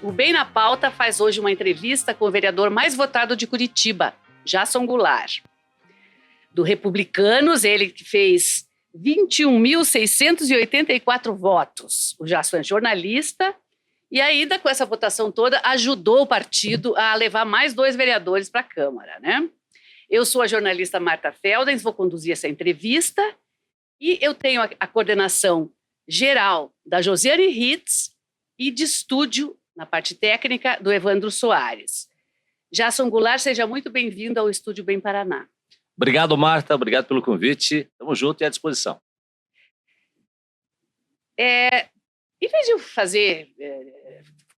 O Bem na Pauta faz hoje uma entrevista com o vereador mais votado de Curitiba, Jason Goulart. Do Republicanos, ele que fez 21.684 votos. O Jason é jornalista e ainda com essa votação toda ajudou o partido a levar mais 2 vereadores para a Câmara, né? Eu sou a jornalista Marta Feldens, vou conduzir essa entrevista e eu tenho a coordenação geral da Josiane Ritz e de estúdio, na parte técnica, do Evandro Soares. Jason Goulart, seja muito bem-vindo ao Estúdio Bem Paraná. Obrigado, Marta. Obrigado pelo convite. Estamos juntos e à disposição. Em vez de eu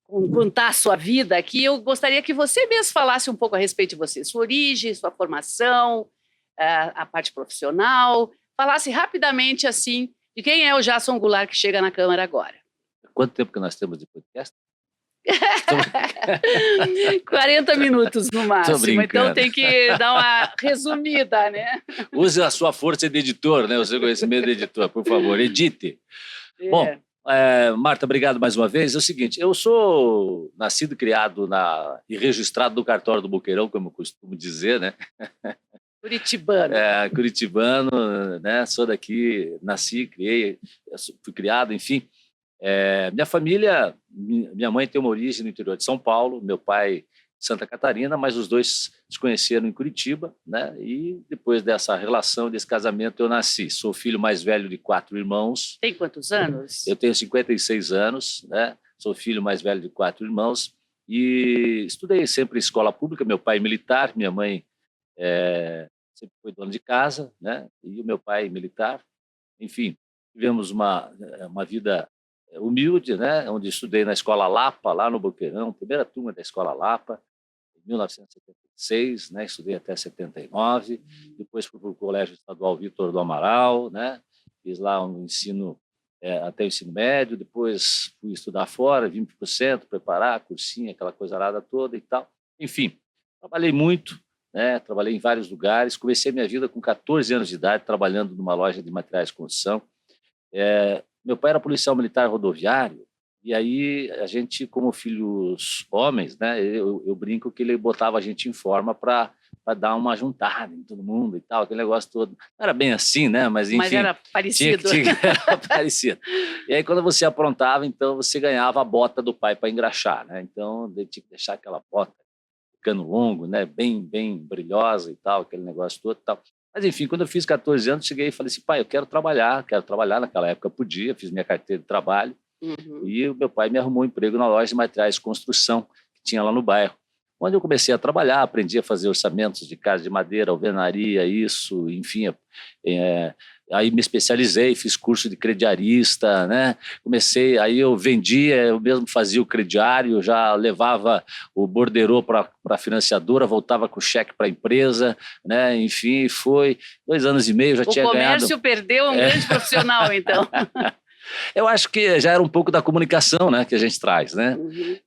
contar a sua vida aqui, eu gostaria que você mesmo falasse um pouco a respeito de você, sua origem, sua formação, a parte profissional. Falasse rapidamente, assim, de quem é o Jason Goulart que chega na Câmara agora. Quanto tempo que nós temos de podcast? 40 minutos no máximo, então tem que dar uma resumida, né? Use a sua força de editor, né? O seu conhecimento de editor, por favor, edite. Bom, Marta, obrigado mais uma vez. É o seguinte, eu sou nascido e criado e registrado no cartório do Boqueirão, como eu costumo dizer, né? Curitibano. Curitibano, né? Sou daqui, nasci, criei, fui criado, enfim. Minha família, minha mãe tem uma origem no interior de São Paulo, meu pai de Santa Catarina, mas os dois se conheceram em Curitiba, né? E depois dessa relação, desse casamento, eu nasci. Sou o filho mais velho de 4 irmãos. Tem quantos anos? Eu tenho 56 anos, né? Sou o filho mais velho de 4 irmãos e estudei sempre em escola pública. Meu pai é militar, minha mãe sempre foi dona de casa, né? E o meu pai militar. Enfim, tivemos uma vida humilde, né? Onde estudei na Escola Lapa, lá no Boqueirão, primeira turma da Escola Lapa, em 1976, né? Estudei até 79, depois fui para o Colégio Estadual Vitor do Amaral, né? Fiz lá um ensino, até o ensino médio, depois fui estudar fora, vim para o centro, preparar, cursinho, aquela coisa arada toda e tal. Enfim, trabalhei muito, né? Trabalhei em vários lugares, comecei minha vida com 14 anos de idade, trabalhando numa loja de materiais de construção. Meu pai era policial militar rodoviário, e aí a gente, como filhos homens, né, eu brinco que ele botava a gente em forma para dar uma juntada em todo mundo e tal, aquele negócio todo. Não era bem assim, né? Mas enfim. Mas era parecido. Era parecido. E aí, quando você aprontava, então você ganhava a bota do pai para engraxar, né? Então, ele tinha que deixar aquela bota ficando longo, né? Bem brilhosa e tal, aquele negócio todo e tal. Mas, enfim, quando eu fiz 14 anos, cheguei e falei assim, pai, eu quero trabalhar. Naquela época podia, fiz minha carteira de trabalho. E o meu pai me arrumou um emprego na loja de materiais de construção que tinha lá no bairro, onde eu comecei a trabalhar, aprendi a fazer orçamentos de casa de madeira, alvenaria, isso, enfim. Aí me especializei, fiz curso de crediarista, né? Aí eu vendia, eu mesmo fazia o crediário, já levava o borderô para a financiadora, voltava com o cheque para a empresa, né? Enfim, foi 2 anos e meio, já tinha ganhado. O comércio perdeu um grande profissional, então. Eu acho que já era um pouco da comunicação, né, que a gente traz, né?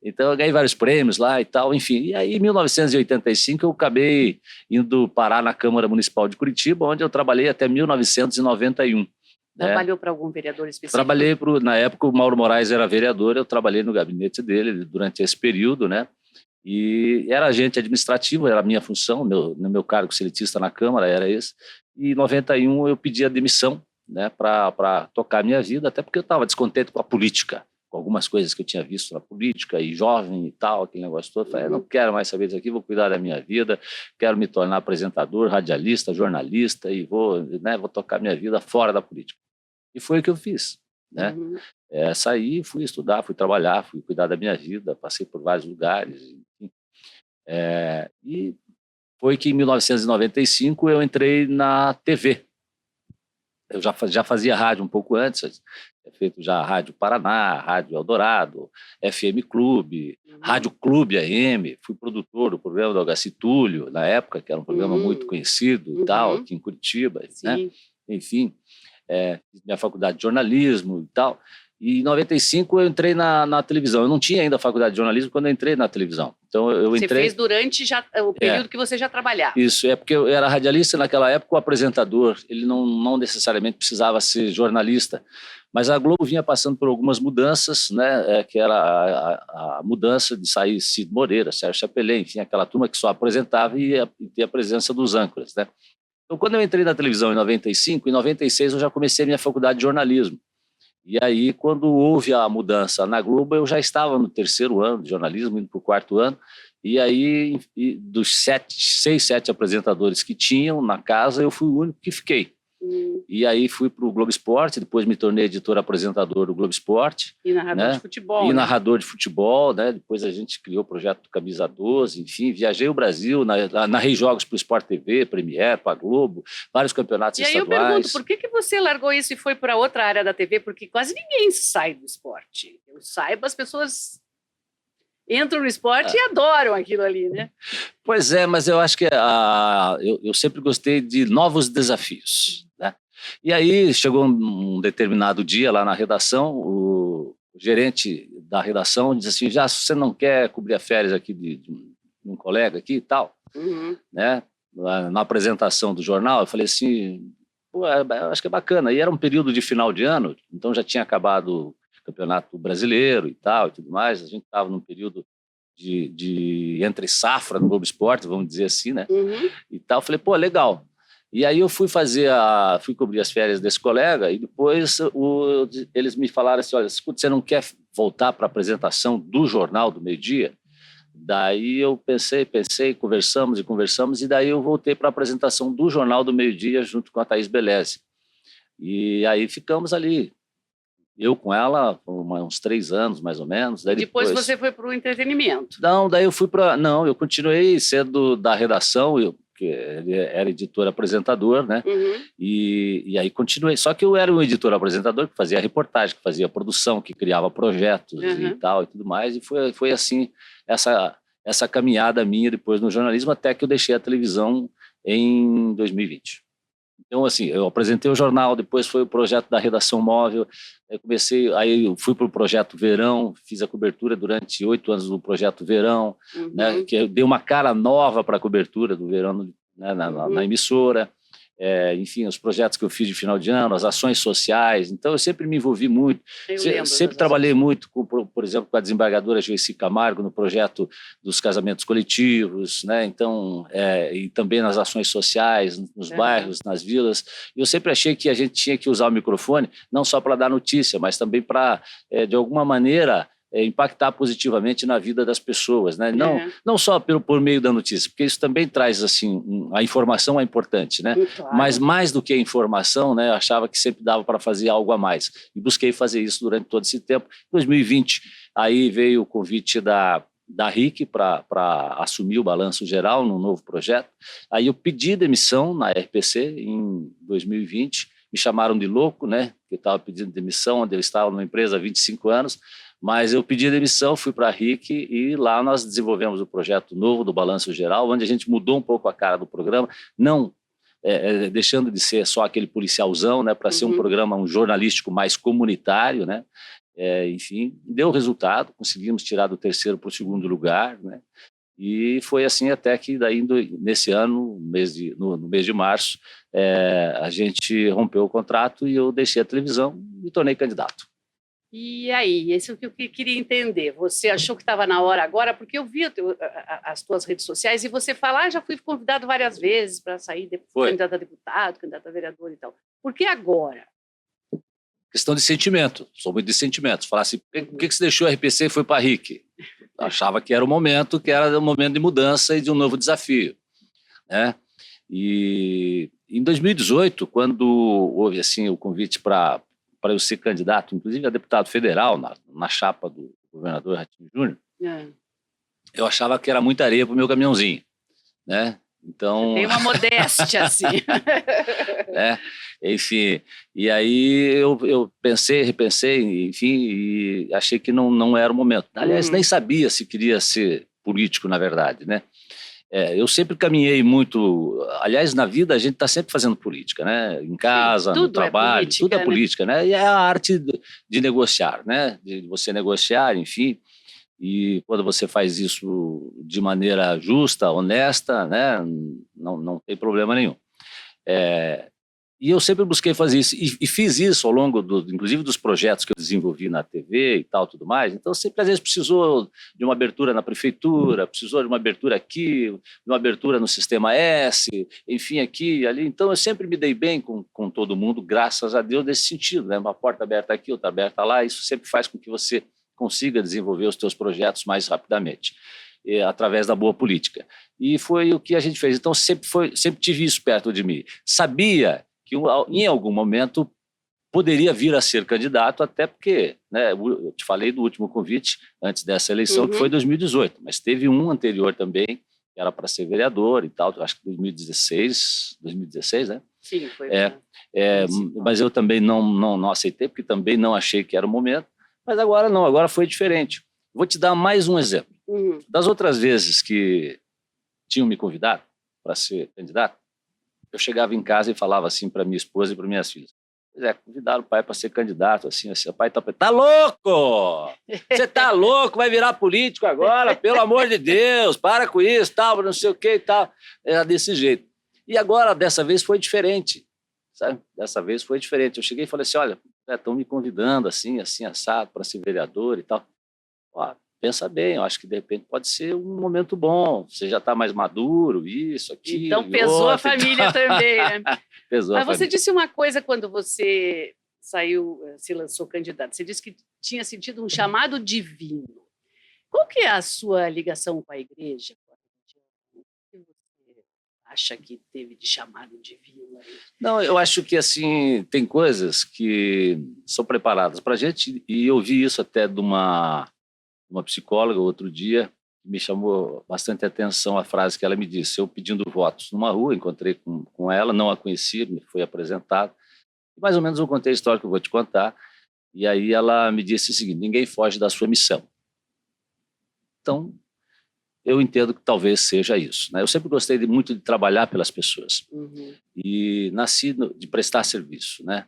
Então eu ganhei vários prêmios lá e tal, enfim. E aí em 1985 eu acabei indo parar na Câmara Municipal de Curitiba, onde eu trabalhei até 1991. Trabalhou para algum vereador específico? Trabalhei na época o Mauro Moraes era vereador, eu trabalhei no gabinete dele durante esse período, né? E era agente administrativo, era a minha função, no meu cargo seletista na Câmara era esse. E em 91 eu pedi a demissão, né, para tocar a minha vida, até porque eu estava descontente com a política, com algumas coisas que eu tinha visto na política, e jovem e tal, aquele negócio todo. Falei, não quero mais saber disso aqui, vou cuidar da minha vida, quero me tornar apresentador, radialista, jornalista, e vou tocar minha vida fora da política. E foi o que eu fiz, né? Saí, fui estudar, fui trabalhar, fui cuidar da minha vida, passei por vários lugares, enfim. E foi que em 1995 eu entrei na TV. Eu já fazia rádio um pouco antes, feito já Rádio Paraná, Rádio Eldorado, FM Clube, Rádio Clube AM, fui produtor do programa do Agaci Túlio, na época, que era um programa muito conhecido e tal, aqui em Curitiba, né? Enfim, fiz minha faculdade de jornalismo e tal, E em 95 eu entrei na televisão. Eu não tinha ainda a faculdade de jornalismo quando eu entrei na televisão. Então eu entrei... Você fez durante o período que você já trabalhava. Isso, porque eu era radialista naquela época, o apresentador, ele não necessariamente precisava ser jornalista, mas a Globo vinha passando por algumas mudanças, né, que era a mudança de sair Cid Moreira, Sérgio Chapelin, enfim, aquela turma que só apresentava e ter a presença dos âncoras, né? Então, quando eu entrei na televisão em 95, em 96 eu já comecei a minha faculdade de jornalismo. E aí, quando houve a mudança na Globo, eu já estava no 3º ano de jornalismo, indo para o 4º ano, e aí, dos 6, 7 apresentadores que tinham na casa, eu fui o único que fiquei. E aí fui para o Globo Esporte, depois me tornei editor-apresentador do Globo Esporte. E narrador de futebol. E narrador de futebol, né? Depois a gente criou o projeto do Camisa 12, enfim, viajei o Brasil, narrei jogos para o Sport TV, Premier, para a Globo, vários campeonatos estaduais. E aí eu pergunto, por que você largou isso e foi para outra área da TV? Porque quase ninguém sai do esporte. Eu saiba, as pessoas entram no esporte e adoram aquilo ali, né? Pois é, mas eu acho que eu sempre gostei de novos desafios, né? E aí chegou um determinado dia lá na redação, o gerente da redação disse assim, já você não quer cobrir as férias aqui de um colega aqui e tal, né? Na apresentação do jornal, eu falei assim, pô, acho que é bacana. E era um período de final de ano, então já tinha acabado Campeonato Brasileiro e tal, e tudo mais. A gente estava num período de entre safra no Globo Esporte, vamos dizer assim, né? E tal. Falei, pô, legal. E aí eu fui cobrir as férias desse colega e depois eles me falaram assim, olha, escuta, você não quer voltar para a apresentação do Jornal do Meio-Dia? Daí eu pensei, conversamos, e daí eu voltei para a apresentação do Jornal do Meio-Dia junto com a Thaís Beleze. E aí ficamos ali, eu com ela, por uns 3 anos, mais ou menos. Daí depois você foi para o entretenimento. Não, daí eu fui para... Não, eu continuei sendo da redação, que ele era editor-apresentador, né? E aí continuei. Só que eu era um editor-apresentador que fazia reportagem, que fazia produção, que criava projetos e tal, e tudo mais. E foi assim, essa caminhada minha depois no jornalismo, até que eu deixei a televisão em 2020. Então, assim, eu apresentei o jornal, depois foi o projeto da redação móvel, aí eu fui para o projeto Verão, fiz a cobertura durante 8 anos do projeto Verão, né, que deu uma cara nova para a cobertura do Verão, né, na emissora. Enfim, os projetos que eu fiz de final de ano, as ações sociais. Então, eu sempre me envolvi muito. Sempre trabalhei muito, por exemplo, com a desembargadora Joyci Camargo no projeto dos casamentos coletivos, né? Então, e também nas ações sociais, nos bairros, nas vilas. E eu sempre achei que a gente tinha que usar o microfone, não só para dar notícia, mas também para, de alguma maneira, impactar positivamente na vida das pessoas, né? Não só por meio da notícia, porque isso também traz, assim, a informação é importante, né? Claro. Mas mais do que a informação, né? Eu achava que sempre dava para fazer algo a mais. E busquei fazer isso durante todo esse tempo. Em 2020, aí veio o convite da RIC para assumir o balanço geral num novo projeto. Aí eu pedi demissão na RPC em 2020. Me chamaram de louco, né? Que eu estava pedindo demissão, onde eu estava numa empresa há 25 anos. Mas eu pedi demissão, fui para a RIC e lá nós desenvolvemos o projeto novo do Balanço Geral, onde a gente mudou um pouco a cara do programa, não deixando de ser só aquele policialzão, né, para ser um programa jornalístico mais comunitário, né? Enfim, deu resultado, conseguimos tirar do 3º para o 2º lugar, né? E foi assim até que daí nesse ano, no mês de março, a gente rompeu o contrato e eu deixei a televisão e me tornei candidato. E aí, esse é o que eu queria entender. Você achou que estava na hora agora? Porque eu vi as tuas redes sociais e você fala, já fui convidado várias vezes para sair candidato a deputado, candidato a vereador e tal. Por que agora? Questão de sentimento, sou muito de sentimentos. Falar assim, por que você deixou a RPC e foi para a RIC? Achava que era o momento de mudança e de um novo desafio, né? E em 2018, quando houve assim, o convite para eu ser candidato, inclusive a deputado federal, na chapa do governador Ratinho Júnior, eu achava que era muita areia para o meu caminhãozinho, né? Então... Tem uma modéstia, assim. Enfim, e aí eu repensei, enfim, e achei que não era o momento. Aliás, nem sabia se queria ser político, na verdade, né? Eu sempre caminhei muito. Aliás, na vida a gente está sempre fazendo política, né? Em casa, Sim, no trabalho, política, tudo é né? política, né? E é a arte de negociar, né? De você negociar, enfim. E quando você faz isso de maneira justa, honesta, né? Não tem problema nenhum. E eu sempre busquei fazer isso, e fiz isso ao longo, inclusive, dos projetos que eu desenvolvi na TV e tal, tudo mais. Então, sempre, às vezes, precisou de uma abertura na prefeitura, precisou de uma abertura aqui, de uma abertura no Sistema S, enfim, aqui e ali. Então, eu sempre me dei bem com todo mundo, graças a Deus, nesse sentido, né? Uma porta aberta aqui, outra aberta lá, isso sempre faz com que você consiga desenvolver os seus projetos mais rapidamente, através da boa política. E foi o que a gente fez. Então, sempre tive isso perto de mim. Sabia que em algum momento poderia vir a ser candidato, até porque, né, eu te falei do último convite antes dessa eleição, que foi 2018, mas teve um anterior também, que era para ser vereador e tal, acho que 2016, né? Sim, foi. Mas eu também não aceitei, porque também não achei que era o momento, mas agora não, agora foi diferente. Vou te dar mais um exemplo. Das outras vezes que tinham me convidado para ser candidato, eu chegava em casa e falava assim para minha esposa e para minhas filhas: convidaram o pai para ser candidato, assim, o pai tá louco! Você tá louco, vai virar político agora, pelo amor de Deus, para com isso, tal, não sei o que e tal. Era desse jeito. E agora, dessa vez, foi diferente, sabe? Dessa vez foi diferente. Eu cheguei e falei assim: olha, estão me convidando assim, assado, para ser vereador e tal. Ó, pensa bem, eu acho que de repente pode ser um momento bom, você já está mais maduro, isso, aquilo. Então pesou a família também, né? Pesou. Mas você disse uma coisa quando você se lançou candidato, você disse que tinha sentido um chamado divino. Qual que é a sua ligação com a igreja? O que você acha que teve de chamado divino aí? Não, eu acho que assim, tem coisas que são preparadas para a gente, e eu vi isso até de uma psicóloga outro dia, me chamou bastante atenção a frase que ela me disse. Eu pedindo votos numa rua, encontrei com ela, não a conhecia, me foi apresentado. Mais ou menos eu contei a história que eu vou te contar. E aí ela me disse o seguinte: ninguém foge da sua missão. Então, eu entendo que talvez seja isso, né? Eu sempre gostei muito de trabalhar pelas pessoas. E nasci de prestar serviço, né?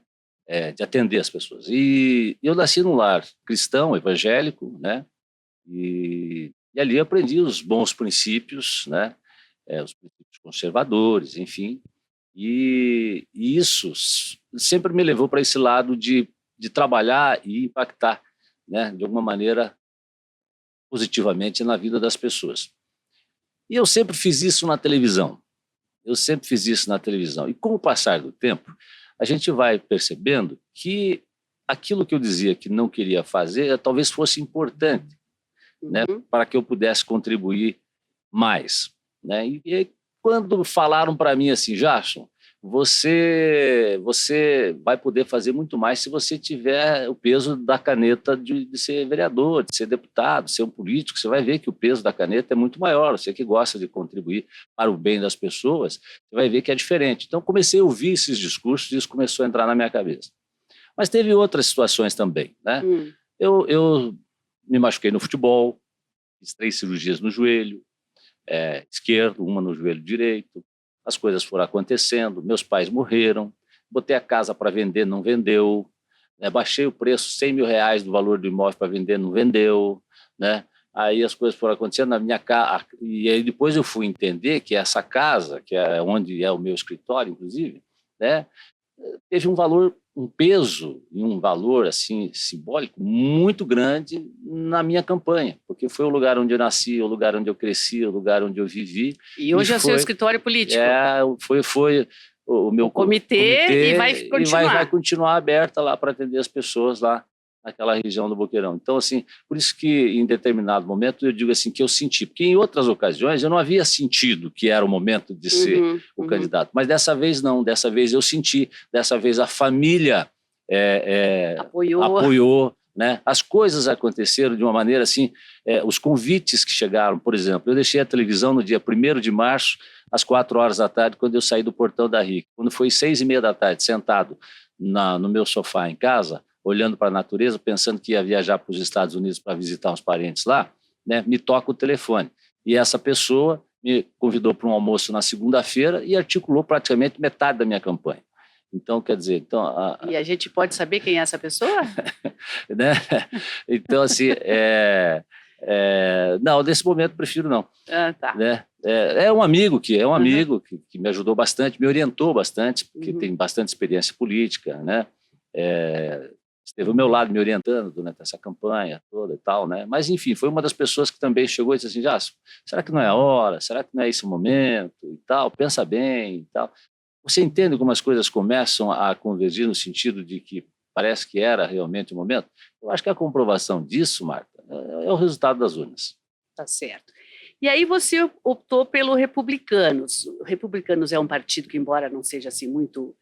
De atender as pessoas. E eu nasci num lar cristão, evangélico, né? E ali eu aprendi os bons princípios, né? Os princípios conservadores, enfim. E isso sempre me levou para esse lado de trabalhar e impactar, né, de alguma maneira positivamente na vida das pessoas. E eu sempre fiz isso na televisão. E com o passar do tempo, a gente vai percebendo que aquilo que eu dizia que não queria fazer talvez fosse importante, né, para que eu pudesse contribuir mais, né? E quando falaram para mim assim: Jackson, você vai poder fazer muito mais se você tiver o peso da caneta de ser vereador, de ser deputado, de ser um político. Você vai ver que o peso da caneta é muito maior. Você que gosta de contribuir para o bem das pessoas, você vai ver que é diferente. Então comecei a ouvir esses discursos e isso começou a entrar na minha cabeça. Mas teve outras situações também, né? Eu me machuquei no futebol, fiz 3 cirurgias no joelho esquerdo, uma no joelho direito. As coisas foram acontecendo, meus pais morreram, botei a casa para vender, não vendeu, né? Baixei o preço, R$100 mil do valor do imóvel para vender, não vendeu, né? Aí as coisas foram acontecendo na minha casa, e aí depois eu fui entender que essa casa, que é onde é o meu escritório, inclusive, né, teve um peso e um valor assim simbólico muito grande na minha campanha, porque foi o lugar onde eu nasci, o lugar onde eu cresci, o lugar onde eu vivi. E hoje é o seu escritório político. Foi o meu comitê, e vai continuar. E vai continuar aberta lá para atender as pessoas lá naquela região do Boqueirão. Então, assim, por isso que em determinado momento eu digo assim que eu senti, porque em outras ocasiões eu não havia sentido que era o momento de ser o candidato, mas dessa vez não, dessa vez eu senti, dessa vez a família apoiou, né? As coisas aconteceram de uma maneira assim, os convites que chegaram, por exemplo, eu deixei a televisão no dia 1º de março, às 4 horas da tarde, quando eu saí do portão da RIC. Quando foi 6h30 da tarde, sentado no meu sofá em casa, olhando para a natureza, pensando que ia viajar para os Estados Unidos para visitar uns parentes lá, né, me toca o telefone. E essa pessoa me convidou para um almoço na segunda-feira e articulou praticamente metade da minha campanha. Então, quer dizer... E a gente pode saber quem é essa pessoa? Né? Então, assim, não, nesse momento prefiro não. Tá. Né? É um amigo que me ajudou bastante, me orientou bastante, porque tem bastante experiência política, né? Esteve ao meu lado me orientando durante essa campanha toda e tal, né? Mas, enfim, foi uma das pessoas que também chegou e disse assim, será que não é a hora? Será que não é esse o momento? E tal, pensa bem e tal. Você entende como as coisas começam a convergir no sentido de que parece que era realmente o momento? Eu acho que a comprovação disso, Marta, é o resultado das urnas. Tá certo. E aí você optou pelo Republicanos. O Republicanos é um partido que, embora não seja assim muito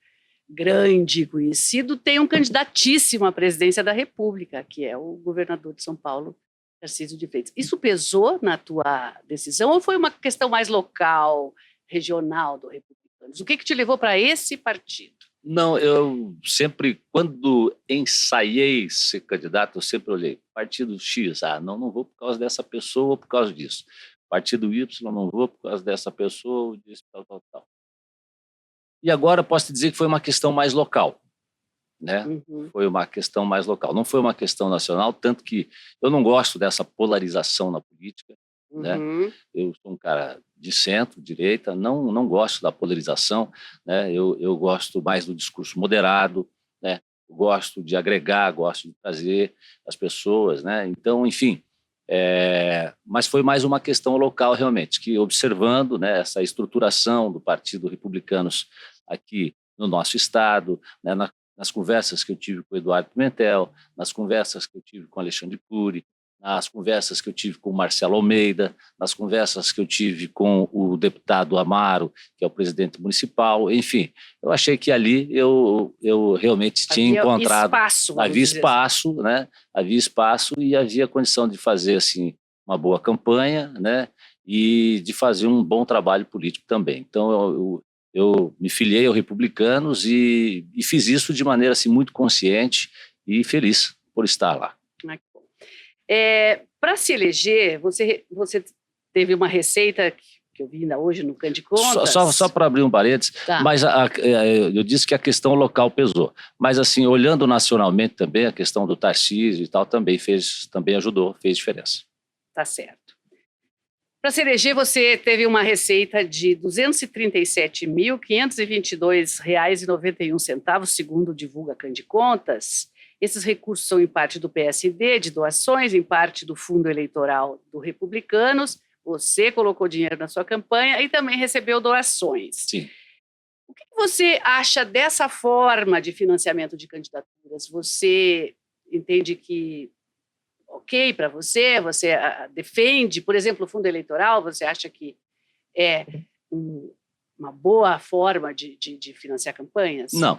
grande e conhecido, tem um candidatíssimo à presidência da República, que é o governador de São Paulo, Tarcísio de Freitas. Isso pesou na tua decisão ou foi uma questão mais local, regional do Republicanos? O que te levou para esse partido? Não, eu sempre, quando ensaiei ser candidato, eu sempre olhei, partido X, não vou por causa dessa pessoa ou por causa disso. Partido Y, não vou por causa dessa pessoa ou disso, tal. E agora posso te dizer que foi uma questão mais local, né? Foi uma questão mais local, não foi uma questão nacional, tanto que eu não gosto dessa polarização na política, né? Eu sou um cara de centro, direita, não gosto da polarização, né? Eu gosto mais do discurso moderado, né? Eu gosto de agregar, gosto de trazer as pessoas, né? Então, enfim, mas foi mais uma questão local realmente, que observando, né, essa estruturação do Partido Republicanos aqui no nosso estado, né, nas conversas que eu tive com o Eduardo Pimentel, nas conversas que eu tive com o Alexandre Cury, nas conversas que eu tive com o Marcelo Almeida, nas conversas que eu tive com o deputado Amaro, que é o presidente municipal, enfim, eu achei que ali eu realmente tinha encontrado... Havia espaço, né? Havia espaço e havia condição de fazer assim, uma boa campanha, né? E de fazer um bom trabalho político também. Então, eu me filiei ao Republicanos e fiz isso de maneira assim, muito consciente e feliz por estar lá. Para se eleger, você teve uma receita que eu vi ainda hoje no Candy Contas. Só para abrir um parênteses, tá. Mas eu disse que a questão local pesou. Mas, assim, olhando nacionalmente também, a questão do Tarcísio e tal também ajudou, fez diferença. Tá certo. Para se eleger, você teve uma receita de R$ 237.522,91, segundo divulga Candy Contas. Esses recursos são em parte do PSD, de doações, em parte do fundo eleitoral do Republicanos. Você colocou dinheiro na sua campanha e também recebeu doações. Sim. O que você acha dessa forma de financiamento de candidaturas? Você entende que ok para você? Você defende, por exemplo, o fundo eleitoral? Você acha que é uma boa forma de financiar campanhas? Não.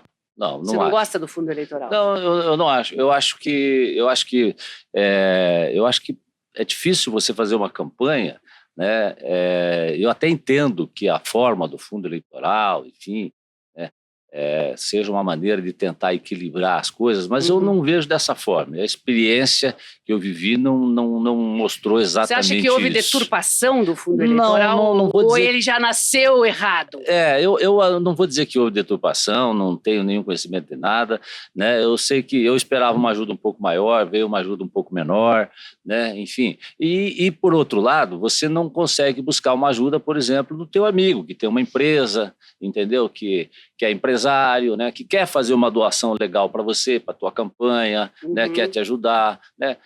Você não gosta do fundo eleitoral? Não, eu não acho. Eu acho que é difícil você fazer uma campanha, né? Eu até entendo que a forma do fundo eleitoral, enfim, né, seja uma maneira de tentar equilibrar as coisas, mas eu não vejo dessa forma. A experiência que eu vivi não mostrou exatamente isso. Você acha que houve deturpação do fundo eleitoral? Não vou dizer... Ou ele já nasceu errado? Eu não vou dizer que houve deturpação, não tenho nenhum conhecimento de nada, né? Eu sei que eu esperava uma ajuda um pouco maior, veio uma ajuda um pouco menor, né? Enfim. E por outro lado, você não consegue buscar uma ajuda, por exemplo, do teu amigo, que tem uma empresa, entendeu? Que é empresário, né? Que quer fazer uma doação legal para você, para a tua campanha, né? Quer te ajudar, né?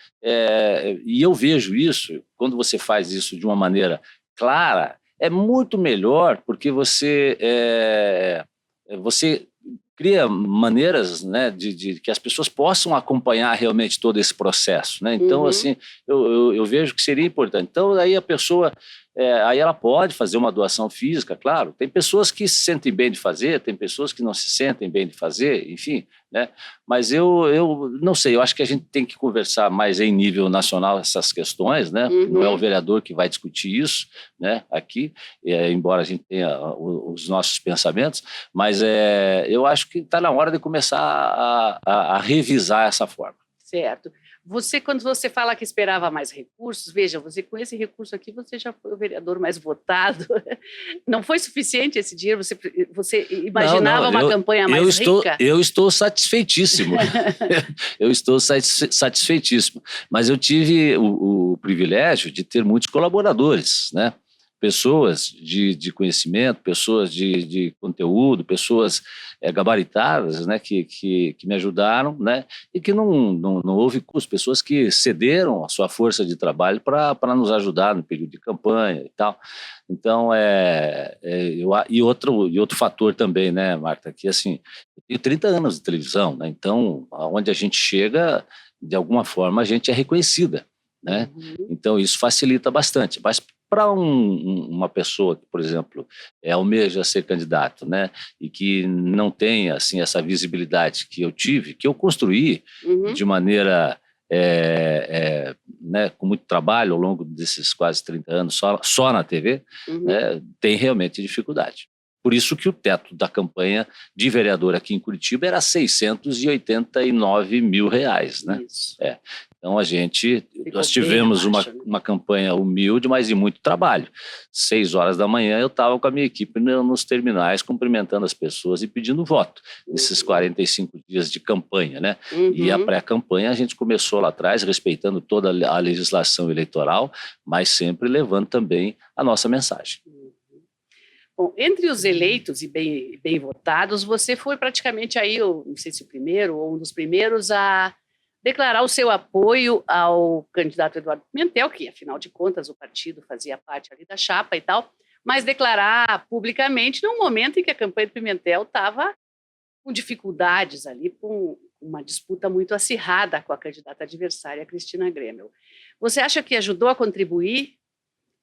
E eu vejo isso, quando você faz isso de uma maneira clara, é muito melhor, porque você cria maneiras, né, de que as pessoas possam acompanhar realmente todo esse processo, né? Então, assim, eu vejo que seria importante. Então, aí a pessoa, aí ela pode fazer uma doação física, claro. Tem pessoas que se sentem bem de fazer, tem pessoas que não se sentem bem de fazer, enfim, né? Mas eu não sei, eu acho que a gente tem que conversar mais em nível nacional essas questões, né? Não é o vereador que vai discutir isso, né, aqui, embora a gente tenha os nossos pensamentos, mas eu acho que está na hora de começar a revisar essa forma. Certo. Você, quando você fala que esperava mais recursos, veja, você com esse recurso aqui, você já foi o vereador mais votado. Não foi suficiente esse dinheiro? Você imaginava uma campanha mais rica? Eu estou satisfeitíssimo. Eu estou satisfeitíssimo. Mas eu tive o privilégio de ter muitos colaboradores, né? Pessoas de conhecimento, pessoas de conteúdo, pessoas gabaritadas, né, que me ajudaram, né, e que não houve custo, pessoas que cederam a sua força de trabalho para nos ajudar no período de campanha e tal. Então, e outro fator também, né, Marta, que assim, eu tenho 30 anos de televisão, né, então, onde a gente chega, de alguma forma, a gente é reconhecida, né? Então, isso facilita bastante. Mas para uma pessoa que, por exemplo, almeja ser candidato, né, e que não tem assim essa visibilidade que eu tive, que eu construí de maneira né, com muito trabalho ao longo desses quase 30 anos só na TV, né, tem realmente dificuldade. Por isso que o teto da campanha de vereador aqui em Curitiba era R$689 mil, né? Então nós tivemos uma campanha humilde, mas de muito trabalho. 6 horas da manhã eu estava com a minha equipe nos terminais cumprimentando as pessoas e pedindo voto nesses 45 dias de campanha, né? E a pré-campanha a gente começou lá atrás, respeitando toda a legislação eleitoral, mas sempre levando também a nossa mensagem. Bom, entre os eleitos e bem votados, você foi praticamente aí, não sei se o primeiro ou um dos primeiros a declarar o seu apoio ao candidato Eduardo Pimentel, que, afinal de contas, o partido fazia parte ali da chapa e tal, mas declarar publicamente num momento em que a campanha do Pimentel estava com dificuldades ali, com uma disputa muito acirrada com a candidata adversária, Cristina Grêmio. Você acha que ajudou a contribuir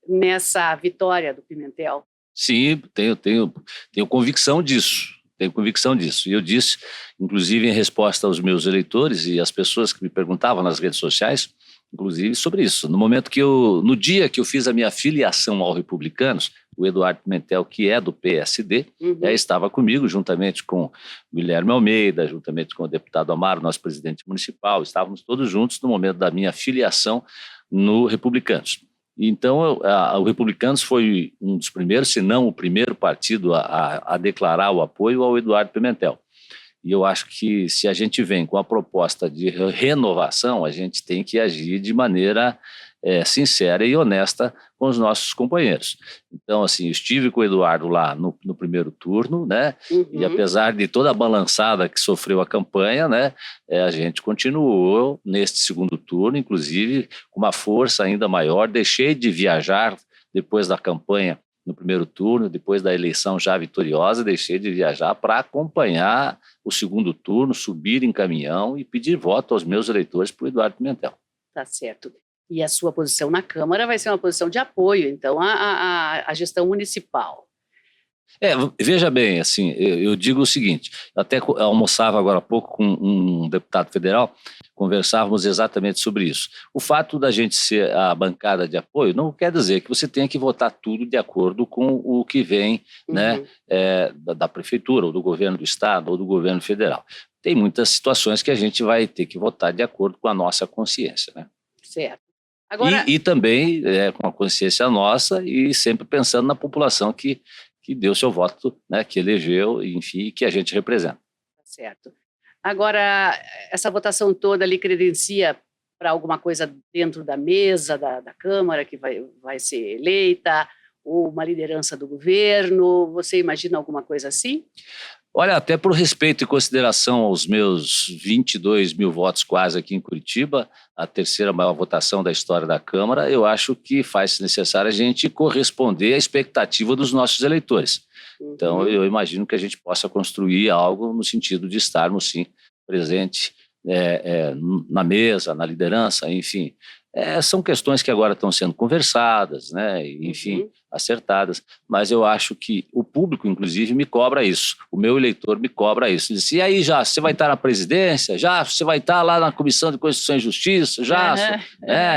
nessa vitória do Pimentel? Sim, tenho convicção disso. Tenho convicção disso. E eu disse, inclusive em resposta aos meus eleitores e às pessoas que me perguntavam nas redes sociais, inclusive sobre isso. No dia que eu fiz a minha filiação ao Republicanos, o Eduardo Pimentel, que é do PSD, estava comigo, juntamente com o Guilherme Almeida, juntamente com o deputado Amaro, nosso presidente municipal, estávamos todos juntos no momento da minha filiação no Republicanos. Então, o Republicanos foi um dos primeiros, se não o primeiro partido a declarar o apoio ao Eduardo Pimentel. E eu acho que se a gente vem com a proposta de renovação, a gente tem que agir de maneira sincera e honesta com os nossos companheiros. Então, assim, eu estive com o Eduardo lá no primeiro turno, né? E apesar de toda a balançada que sofreu a campanha, né, a gente continuou neste segundo turno, inclusive com uma força ainda maior. Deixei de viajar depois da campanha no primeiro turno, depois da eleição já vitoriosa, deixei de viajar para acompanhar o segundo turno, subir em caminhão e pedir voto aos meus eleitores para o Eduardo Pimentel. Tá certo. E a sua posição na Câmara vai ser uma posição de apoio, então, à gestão municipal. Veja bem, assim, eu digo o seguinte, eu até almoçava agora há pouco com um deputado federal, conversávamos exatamente sobre isso. O fato da gente ser a bancada de apoio não quer dizer que você tenha que votar tudo de acordo com o que vem né, da prefeitura, ou do governo do estado, ou do governo federal. Tem muitas situações que a gente vai ter que votar de acordo com a nossa consciência, né? Certo. Agora... E também com a consciência nossa e sempre pensando na população que deu seu voto, né, que elegeu, enfim, que a gente representa. Certo. Agora, essa votação toda ali credencia para alguma coisa dentro da mesa da Câmara que vai ser eleita, ou uma liderança do governo? Você imagina alguma coisa assim? Olha, até por respeito e consideração aos meus 22 mil votos quase aqui em Curitiba, a terceira maior votação da história da Câmara, eu acho que faz necessário a gente corresponder à expectativa dos nossos eleitores. Então, eu imagino que a gente possa construir algo no sentido de estarmos, sim, presente na mesa, na liderança, enfim. São questões que agora estão sendo conversadas, né? Enfim, acertadas, mas eu acho que o público, inclusive, me cobra isso, o meu eleitor me cobra isso. Ele diz, e aí, já, você vai estar na presidência? Já, você vai estar lá na Comissão de Constituição e Justiça? Já,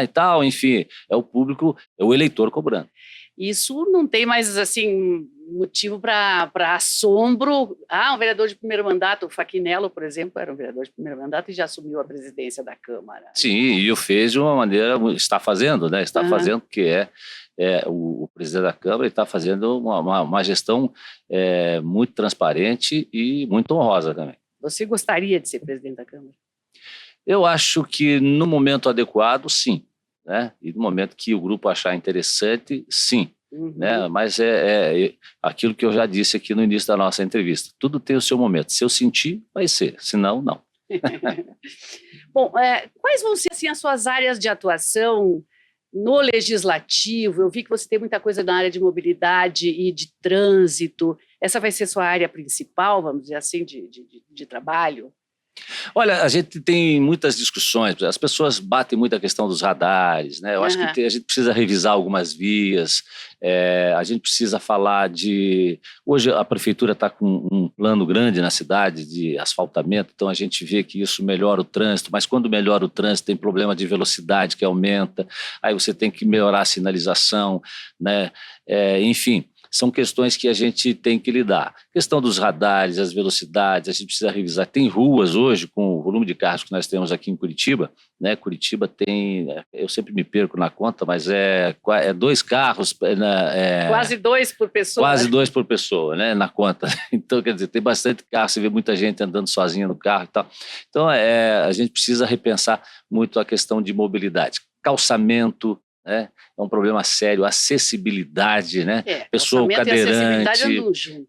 e tal, enfim, é o público, é o eleitor cobrando. Isso não tem mais, assim, motivo para assombro. Um vereador de primeiro mandato, o Fachinello, por exemplo, era um vereador de primeiro mandato e já assumiu a presidência da Câmara. Sim, e o fez de uma maneira, está fazendo, né? Está fazendo, porque o presidente da Câmara está fazendo uma gestão muito transparente e muito honrosa também. Você gostaria de ser presidente da Câmara? Eu acho que no momento adequado, sim, né? E no momento que o grupo achar interessante, sim. Né? Mas é aquilo que eu já disse aqui no início da nossa entrevista. Tudo tem o seu momento. Se eu sentir, vai ser. Se não, não. Bom, quais vão ser assim, as suas áreas de atuação no legislativo? Eu vi que você tem muita coisa na área de mobilidade e de trânsito. Essa vai ser sua área principal, vamos dizer assim, de trabalho? Olha, a gente tem muitas discussões, as pessoas batem muito a questão dos radares, né? Eu acho que a gente precisa revisar algumas vias, a gente precisa falar de... Hoje a prefeitura está com um plano grande na cidade de asfaltamento, então a gente vê que isso melhora o trânsito, mas quando melhora o trânsito tem problema de velocidade que aumenta, aí você tem que melhorar a sinalização, né? Enfim... São questões que a gente tem que lidar. Questão dos radares, as velocidades, a gente precisa revisar. Tem ruas hoje, com o volume de carros que nós temos aqui em Curitiba, né? Curitiba tem, eu sempre me perco na conta, mas é 2 carros... quase 2 por pessoa. Quase 2 por pessoa, né? Na conta. Então, quer dizer, tem bastante carro, você vê muita gente andando sozinha no carro e tal. Então, a gente precisa repensar muito a questão de mobilidade. Calçamento, né? É um problema sério, acessibilidade, né? Pessoa cadeirante,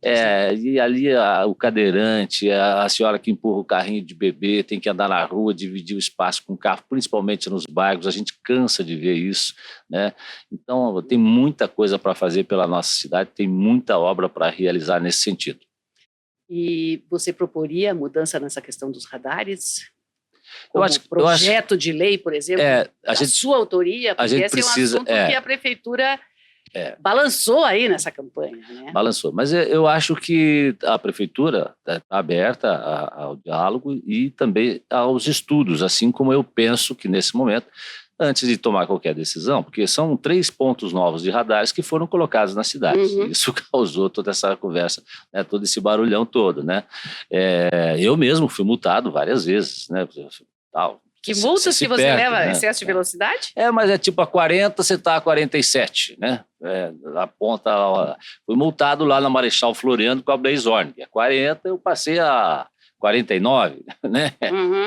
e ali o cadeirante, a senhora que empurra o carrinho de bebê, tem que andar na rua, dividir o espaço com o carro, principalmente nos bairros, a gente cansa de ver isso, né? Então, tem muita coisa para fazer pela nossa cidade, tem muita obra para realizar nesse sentido. E você proporia mudança nessa questão dos radares? Projeto de lei, por exemplo, sua autoria, porque esse é um assunto que a prefeitura balançou aí nessa campanha. Né? Balançou, mas eu acho que a prefeitura está aberta ao diálogo e também aos estudos, assim como eu penso que nesse momento, antes de tomar qualquer decisão, porque são 3 pontos novos de radares que foram colocados na cidade. Isso causou toda essa conversa, né, todo esse barulhão todo, né? Eu mesmo fui multado várias vezes, né? Tal. Que multas que você leva? Né? Excesso de velocidade? Mas é tipo a 40, você está a 47, né? A ponta... Fui multado lá na Marechal Floriano com a Blaze Horn. A 40 eu passei a 49, né?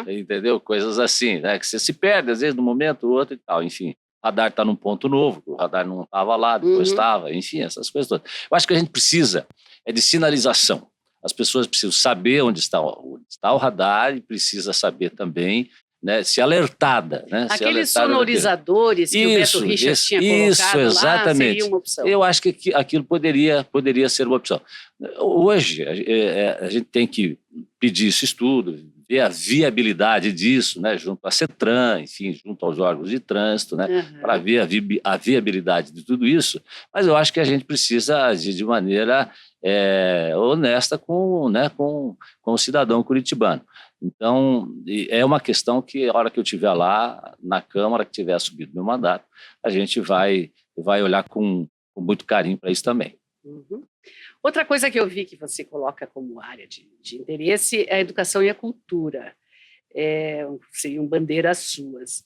Entendeu? Coisas assim, né? Que você se perde, às vezes, num momento, outro e tal. Enfim, o radar está num ponto novo, o radar não estava lá, depois estava. Enfim, essas coisas todas. Eu acho que a gente precisa de sinalização. As pessoas precisam saber onde está o radar e precisa saber também, né, se alertada. Né, Aqueles sonorizadores que o Beto Richa tinha colocado lá seria uma opção. Eu acho que aquilo poderia ser uma opção. Hoje, a gente tem que pedir esse estudo, ver a viabilidade disso, né, junto à CETRAN, enfim, junto aos órgãos de trânsito, né, para ver a viabilidade de tudo isso. Mas eu acho que a gente precisa agir de maneira honesta com o cidadão curitibano. Então, é uma questão que, a hora que eu estiver lá na Câmara, que tiver subido meu mandato, a gente vai olhar com muito carinho para isso também. Outra coisa que eu vi que você coloca como área de interesse é a educação e a cultura. Seriam bandeiras suas.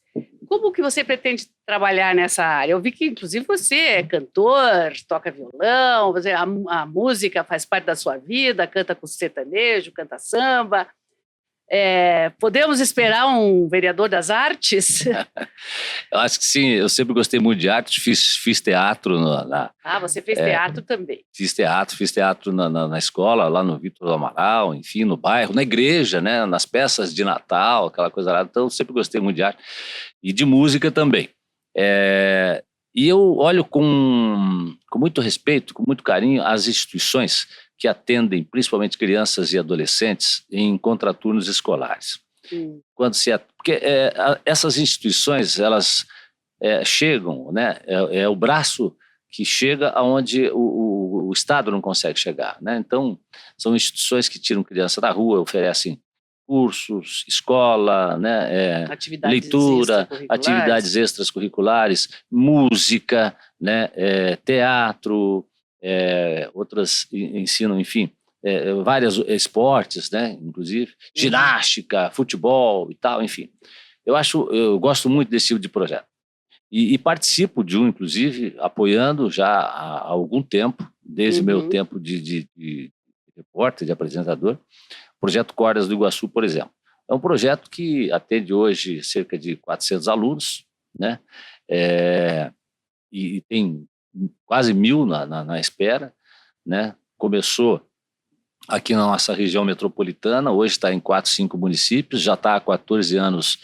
Como que você pretende trabalhar nessa área? Eu vi que, inclusive, você é cantor, toca violão, a música faz parte da sua vida, canta com sertanejo, canta samba. Podemos esperar um vereador das artes? Eu acho que sim, eu sempre gostei muito de arte, fiz teatro. Você fez teatro também? Fiz teatro na escola, lá no Vitor do Amaral, enfim, no bairro, na igreja, né, nas peças de Natal, aquela coisa lá. Então, eu sempre gostei muito de arte e de música também. E eu olho com muito respeito, com muito carinho, as instituições que atendem principalmente crianças e adolescentes em contraturnos escolares. Porque essas instituições, elas chegam, né? É o braço que chega aonde o Estado não consegue chegar, né? Então, são instituições que tiram criança da rua, oferecem cursos, escola, né? Leitura, atividades extracurriculares, música, né? Teatro, outras ensinam, enfim, vários esportes, né? Inclusive ginástica, futebol e tal, enfim. Eu gosto muito desse tipo de projeto. E participo de um, inclusive, apoiando já há algum tempo, desde o meu tempo de repórter, de apresentador, o projeto Cordas do Iguaçu, por exemplo. É um projeto que atende hoje cerca de 400 alunos, né? E tem quase 1.000 na espera, né? Começou aqui na nossa região metropolitana, hoje está em 4, 5 municípios, já está há 14 anos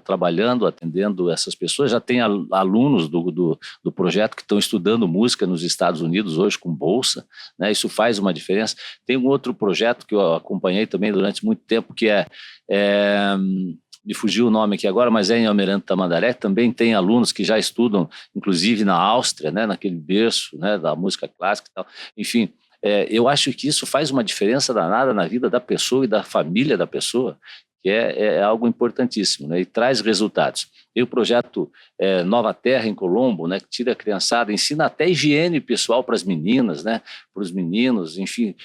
trabalhando, atendendo essas pessoas, já tem alunos do projeto que estão estudando música nos Estados Unidos hoje com bolsa, né? Isso faz uma diferença. Tem um outro projeto que eu acompanhei também durante muito tempo, que me fugiu o nome aqui agora, mas é em Almirante Tamandaré, também tem alunos que já estudam, inclusive na Áustria, né? Naquele berço, né? Da música clássica e tal, enfim. Eu acho que isso faz uma diferença danada na vida da pessoa e da família da pessoa, que é algo importantíssimo, né? E traz resultados. Tem o projeto Nova Terra, em Colombo, né? Que tira a criançada, ensina até higiene pessoal para as meninas, né? Para os meninos, enfim,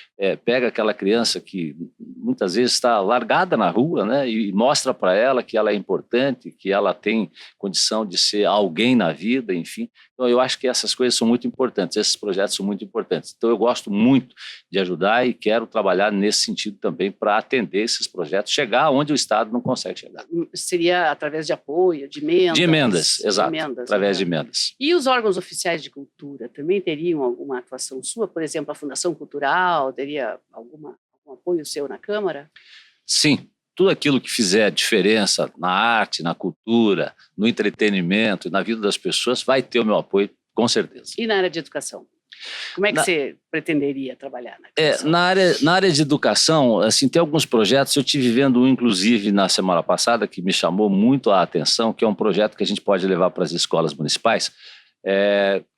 pega aquela criança que muitas vezes está largada na rua, né? E mostra para ela que ela é importante, que ela tem condição de ser alguém na vida, enfim. Então, eu acho que essas coisas são muito importantes, esses projetos são muito importantes. Então, eu gosto muito de ajudar e quero trabalhar nesse sentido também para atender esses projetos, chegar onde o Estado não consegue chegar. Seria através de apoio, de emendas? De emendas, exato, através de emendas. E os órgãos oficiais de cultura também teriam alguma atuação sua? Por exemplo, a Fundação Cultural teria algum apoio seu na Câmara? Sim. Tudo aquilo que fizer diferença na arte, na cultura, no entretenimento e na vida das pessoas vai ter o meu apoio, com certeza. E na área de educação? Como é que você pretenderia trabalhar na educação? Na área de educação, assim, tem alguns projetos, eu estive vendo um, inclusive, na semana passada, que me chamou muito a atenção, que é um projeto que a gente pode levar para as escolas municipais,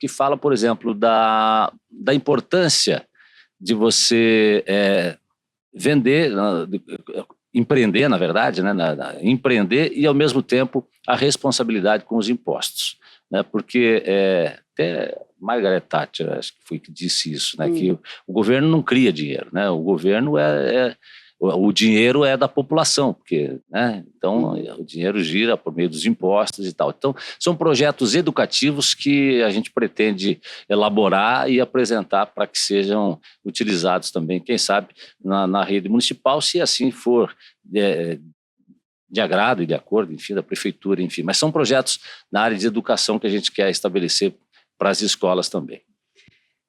que fala, por exemplo, da importância de você vender... empreender, na verdade, né? Empreender e, ao mesmo tempo, a responsabilidade com os impostos, né? Porque até Margaret Thatcher, acho que foi que disse isso, né? Que o governo não cria dinheiro, né? O governo o dinheiro é da população, porque, né? Então o dinheiro gira por meio dos impostos e tal. Então são projetos educativos que a gente pretende elaborar e apresentar para que sejam utilizados também, quem sabe, na rede municipal, se assim for de agrado e de acordo, enfim, da prefeitura, enfim. Mas são projetos na área de educação que a gente quer estabelecer para as escolas também.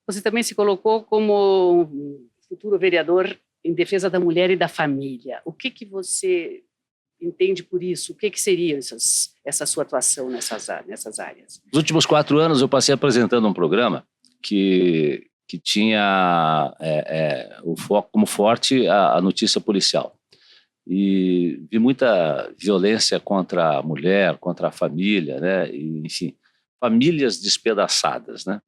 Você também se colocou como futuro vereador em defesa da mulher e da família. O que você entende por isso? O que seria essa sua atuação nessas áreas? Nos últimos 4 anos eu passei apresentando um programa que tinha o foco como forte a notícia policial. E vi muita violência contra a mulher, contra a família, né? E, enfim, famílias despedaçadas, né?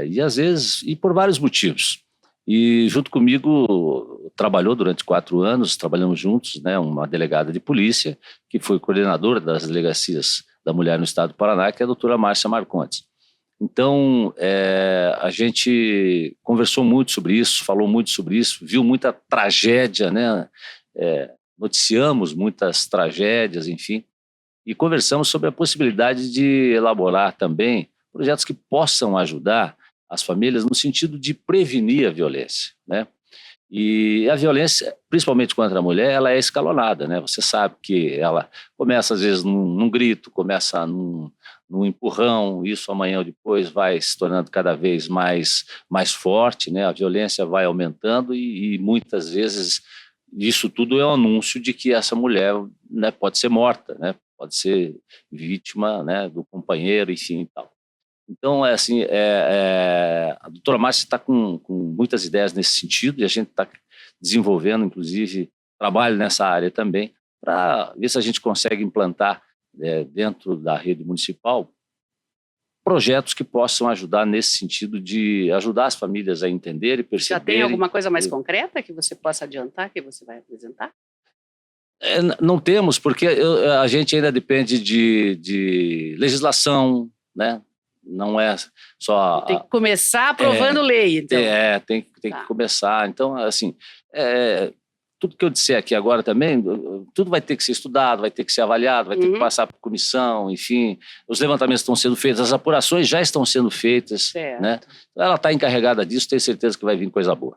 E às vezes, e por vários motivos. E junto comigo trabalhou durante 4 anos, trabalhamos juntos, né, uma delegada de polícia, que foi coordenadora das delegacias da mulher no estado do Paraná, que é a doutora Márcia Marcondes. Então, a gente conversou muito sobre isso, falou muito sobre isso, viu muita tragédia, né? Noticiamos muitas tragédias, enfim, e conversamos sobre a possibilidade de elaborar também projetos que possam ajudar as famílias no sentido de prevenir a violência, né? E a violência, principalmente contra a mulher, ela é escalonada, né? Você sabe que ela começa às vezes num grito, começa num empurrão, isso amanhã ou depois vai se tornando cada vez mais forte, né? A violência vai aumentando e muitas vezes isso tudo é um anúncio de que essa mulher, né, pode ser morta, né? Pode ser vítima, né, do companheiro, enfim e tal. Então, a doutora Márcia está com muitas ideias nesse sentido e a gente está desenvolvendo, inclusive, trabalho nessa área também para ver se a gente consegue implantar dentro da rede municipal projetos que possam ajudar nesse sentido de ajudar as famílias a entender e perceber. Já tem alguma coisa mais concreta que você possa adiantar, que você vai apresentar? Não temos, porque a gente ainda depende de legislação, né? não é só... Tem que começar aprovando lei, então. Tem que começar. Então, assim, tudo que eu disser aqui agora também, tudo vai ter que ser estudado, vai ter que ser avaliado, vai ter que passar por comissão, enfim. Os levantamentos estão sendo feitos, as apurações já estão sendo feitas, né? Ela está encarregada disso, tenho certeza que vai vir coisa boa.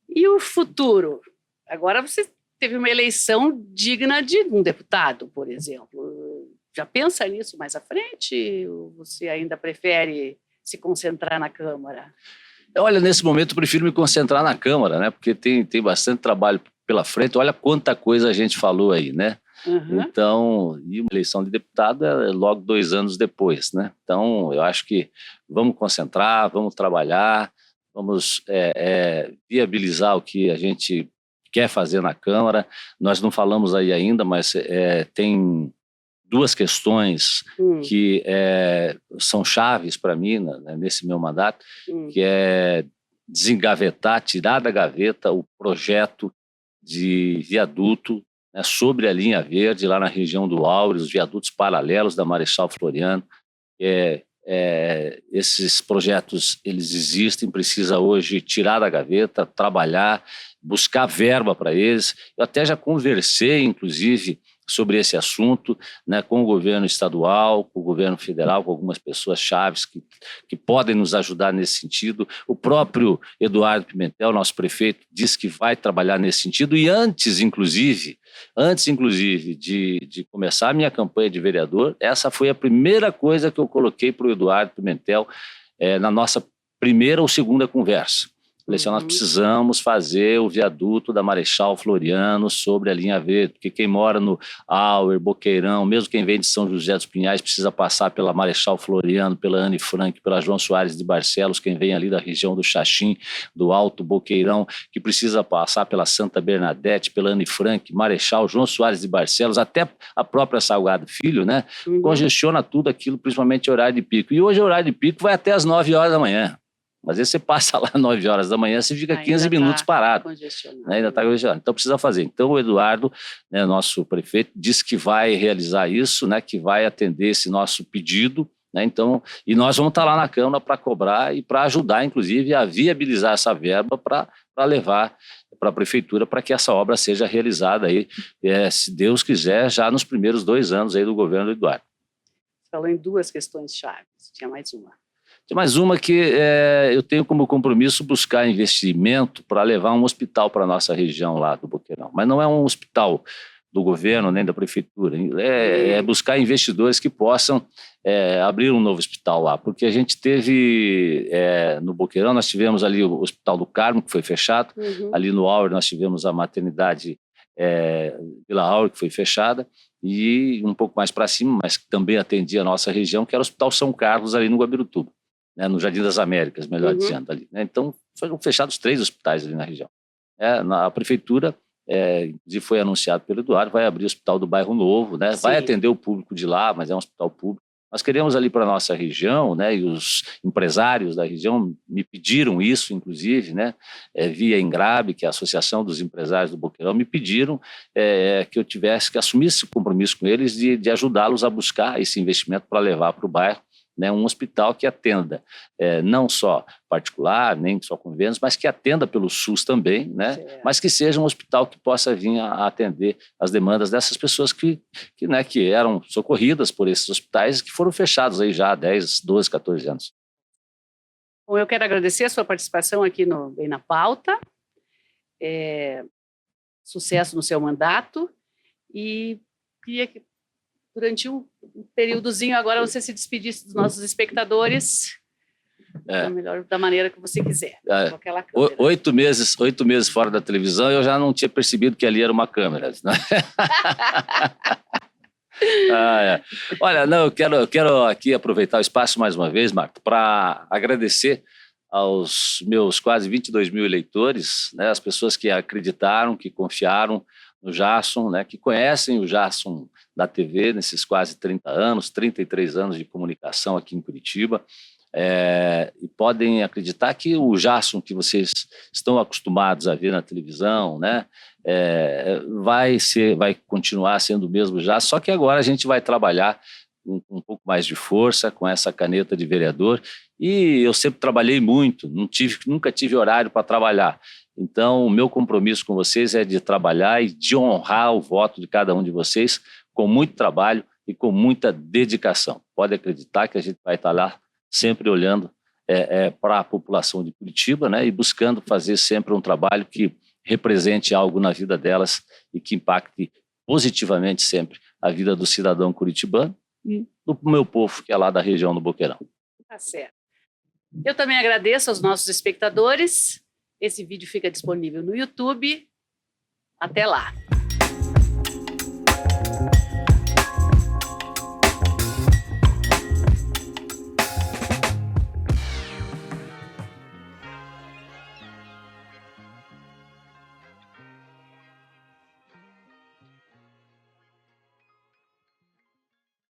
E o futuro? Agora você teve uma eleição digna de um deputado, por exemplo. Já pensa nisso mais à frente? Ou você ainda prefere se concentrar na Câmara? Olha, nesse momento eu prefiro me concentrar na Câmara, né? Porque tem bastante trabalho pela frente. Olha quanta coisa a gente falou aí, né? Então, e uma eleição de deputado é logo 2 anos depois, né? Então, eu acho que vamos concentrar, vamos trabalhar, vamos viabilizar o que a gente quer fazer na Câmara. Nós não falamos aí ainda, mas tem 2 questões que são chaves para mim, né, nesse meu mandato, que é desengavetar, tirar da gaveta o projeto de viaduto, né, sobre a linha verde, lá na região do Áureo, os viadutos paralelos da Marechal Floriano. Esses projetos, eles existem, precisa hoje tirar da gaveta, trabalhar, buscar verba para eles. Eu até já conversei, inclusive, sobre esse assunto, né, com o governo estadual, com o governo federal, com algumas pessoas chaves que podem nos ajudar nesse sentido. O próprio Eduardo Pimentel, nosso prefeito, disse que vai trabalhar nesse sentido, e antes, inclusive de começar a minha campanha de vereador, essa foi a primeira coisa que eu coloquei para o Eduardo Pimentel na nossa primeira ou segunda conversa. Falei assim, nós precisamos fazer o viaduto da Marechal Floriano sobre a linha verde, porque quem mora no Auer, Boqueirão, mesmo quem vem de São José dos Pinhais, precisa passar pela Marechal Floriano, pela Anne Frank, pela João Soares de Barcelos, quem vem ali da região do Xaxim, do Alto Boqueirão, que precisa passar pela Santa Bernadette, pela Anne Frank, Marechal, João Soares de Barcelos, até a própria Salgado Filho, né? Congestiona tudo aquilo, principalmente horário de pico. E hoje o horário de pico vai até às 9 horas da manhã. Às vezes você passa lá às 9 horas da manhã, você fica 15 minutos parado. Né? Ainda está congestionado. Então precisa fazer. Então o Eduardo, né, nosso prefeito, disse que vai realizar isso, né, que vai atender esse nosso pedido. Né? Então, e nós vamos estar lá na Câmara para cobrar e para ajudar, inclusive, a viabilizar essa verba para levar para a Prefeitura para que essa obra seja realizada, aí, se Deus quiser, já nos primeiros 2 anos aí do governo do Eduardo. Você falou em 2 questões chaves, tinha mais uma. Tem mais uma que eu tenho como compromisso buscar investimento para levar um hospital para a nossa região lá do Boqueirão. Mas não é um hospital do governo nem da prefeitura, é buscar investidores que possam abrir um novo hospital lá. Porque a gente teve, no Boqueirão, nós tivemos ali o Hospital do Carmo, que foi fechado, ali no Auer nós tivemos a maternidade Vila Auer, que foi fechada, e um pouco mais para cima, mas que também atendia a nossa região, que era o Hospital São Carlos, ali no Guabirutuba. Né, no Jardim das Américas, melhor dizendo, ali. Né? Então, foram fechados 3 hospitais ali na região. A prefeitura, inclusive foi anunciado pelo Eduardo, vai abrir o Hospital do Bairro Novo, né? Vai atender o público de lá, mas é um hospital público. Nós queremos ali para a nossa região, né? E os empresários da região me pediram isso, inclusive, né? Via Engrabe, que é a Associação dos Empresários do Boqueirão, me pediram que eu tivesse que assumir esse compromisso com eles de ajudá-los a buscar esse investimento para levar para o bairro, né, um hospital que atenda não só particular, nem só convênios, mas que atenda pelo SUS também, né, mas que seja um hospital que possa vir a atender as demandas dessas pessoas que eram socorridas por esses hospitais que foram fechados aí já há 10, 12, 14 anos. Bom, eu quero agradecer a sua participação aqui no Bem na Pauta, sucesso no seu mandato, e queria que durante um períodozinho agora você se despedisse dos nossos espectadores da maneira que você quiser. Com aquela câmera. 8 meses fora da televisão, eu já não tinha percebido que ali era uma câmera. Né? Olha, não, eu quero aqui aproveitar o espaço mais uma vez, Marta, para agradecer aos meus quase 22 mil eleitores, né, as pessoas que acreditaram, que confiaram no Jason, né, que conhecem o Jason da TV nesses quase 30 anos, 33 anos de comunicação aqui em Curitiba, e podem acreditar que o Jason que vocês estão acostumados a ver na televisão, né, vai continuar sendo o mesmo Jason, só que agora a gente vai trabalhar com um pouco mais de força, com essa caneta de vereador. E eu sempre trabalhei muito, nunca tive horário para trabalhar. Então, o meu compromisso com vocês é de trabalhar e de honrar o voto de cada um de vocês com muito trabalho e com muita dedicação. Pode acreditar que a gente vai estar lá sempre olhando para a população de Curitiba, né, e buscando fazer sempre um trabalho que represente algo na vida delas e que impacte positivamente sempre a vida do cidadão curitibano e do meu povo, que é lá da região do Boqueirão. Tá certo. Eu também agradeço aos nossos espectadores. Esse vídeo fica disponível no YouTube. Até lá!